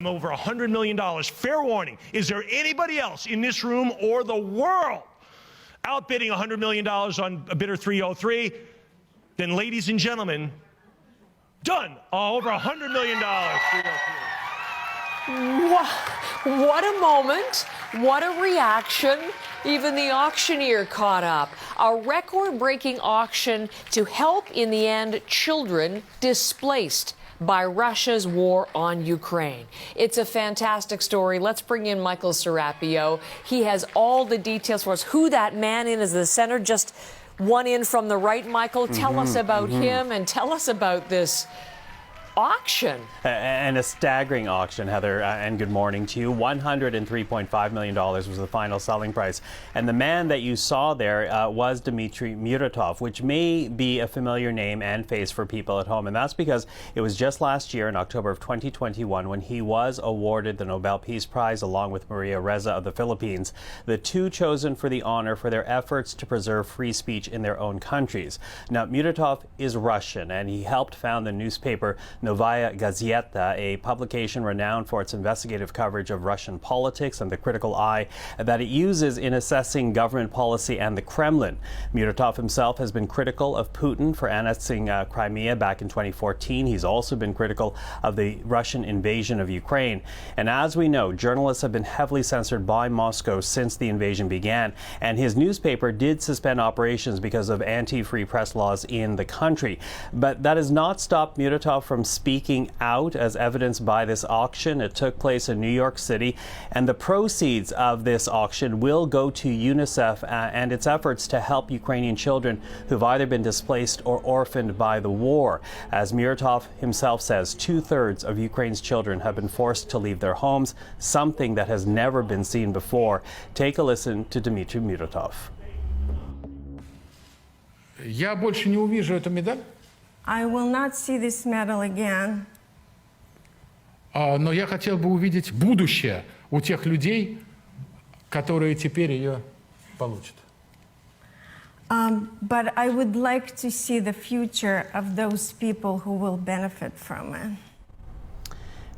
over $100 million. Fair warning, is there anybody else in this room or the world outbidding $100 million on a bidder 303? Then, ladies and gentlemen, done. Over $100 million. 303. What a moment. What a reaction. Even the auctioneer caught up. A record-breaking auction to help, in the end, children displaced by Russia's war on Ukraine. It's a fantastic story. Let's bring in Michael Serapio. He has all the details for us. Who that man is the center, just one in from the right, Michael. Tell us about him and tell us about this auction. And a staggering auction, Heather, and good morning to you. $103.5 million was the final selling price. And the man that you saw there was Dmitry Muratov, which may be a familiar name and face for people at home. And that's because it was just last year in October of 2021 when he was awarded the Nobel Peace Prize along with Maria Reza of the Philippines, the two chosen for the honor for their efforts to preserve free speech in their own countries. Now, Muratov is Russian, and he helped found the newspaper Novaya Gazeta, a publication renowned for its investigative coverage of Russian politics and the critical eye that it uses in assessing government policy and the Kremlin. Muratov himself has been critical of Putin for annexing Crimea back in 2014. He's also been critical of the Russian invasion of Ukraine. And as we know, journalists have been heavily censored by Moscow since the invasion began. And his newspaper did suspend operations because of anti-free press laws in the country. But that has not stopped Muratov from speaking out, as evidenced by this auction. It took place in New York City, and the proceeds of this auction will go to UNICEF and its efforts to help Ukrainian children who've either been displaced or orphaned by the war. As Muratov himself says, 2/3 of Ukraine's children have been forced to leave their homes, something that has never been seen before. Take a listen to Dmitry Muratov. Я больше не увижу эту медаль. I will not see this medal again. Но я хотел бы увидеть будущее у тех людей, которые теперь ее получат. But I would like to see the future of those people who will benefit from it.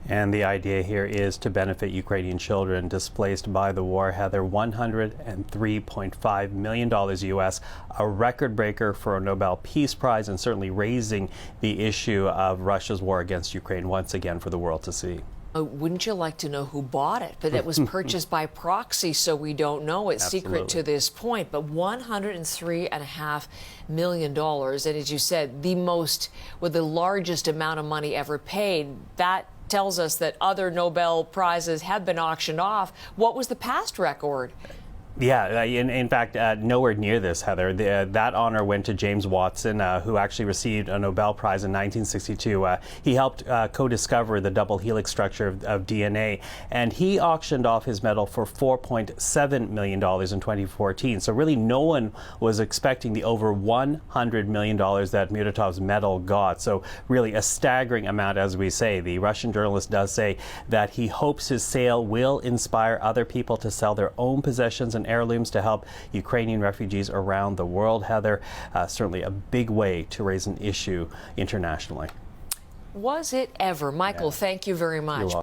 And the idea here is to benefit Ukrainian children displaced by the war. Heather, $103.5 million US, a record breaker for a Nobel Peace Prize, and certainly raising the issue of Russia's war against Ukraine once again for the world to see. Wouldn't you like to know who bought it? But it was purchased by proxy, so we don't know. It's secret to this point. But $103.5 million, and as you said, the largest amount of money ever paid. That tells us that other Nobel Prizes have been auctioned off. What was the past record? Yeah, in fact, nowhere near this, Heather. That honor went to James Watson, who actually received a Nobel Prize in 1962. He helped co-discover the double helix structure of DNA, and he auctioned off his medal for $4.7 million in 2014. So really no one was expecting the over $100 million that Muratov's medal got. So really a staggering amount, as we say. The Russian journalist does say that he hopes his sale will inspire other people to sell their own possessions and heirlooms to help Ukrainian refugees around the world. Heather, certainly a big way to raise an issue internationally. Was it ever? Michael, thank you very much.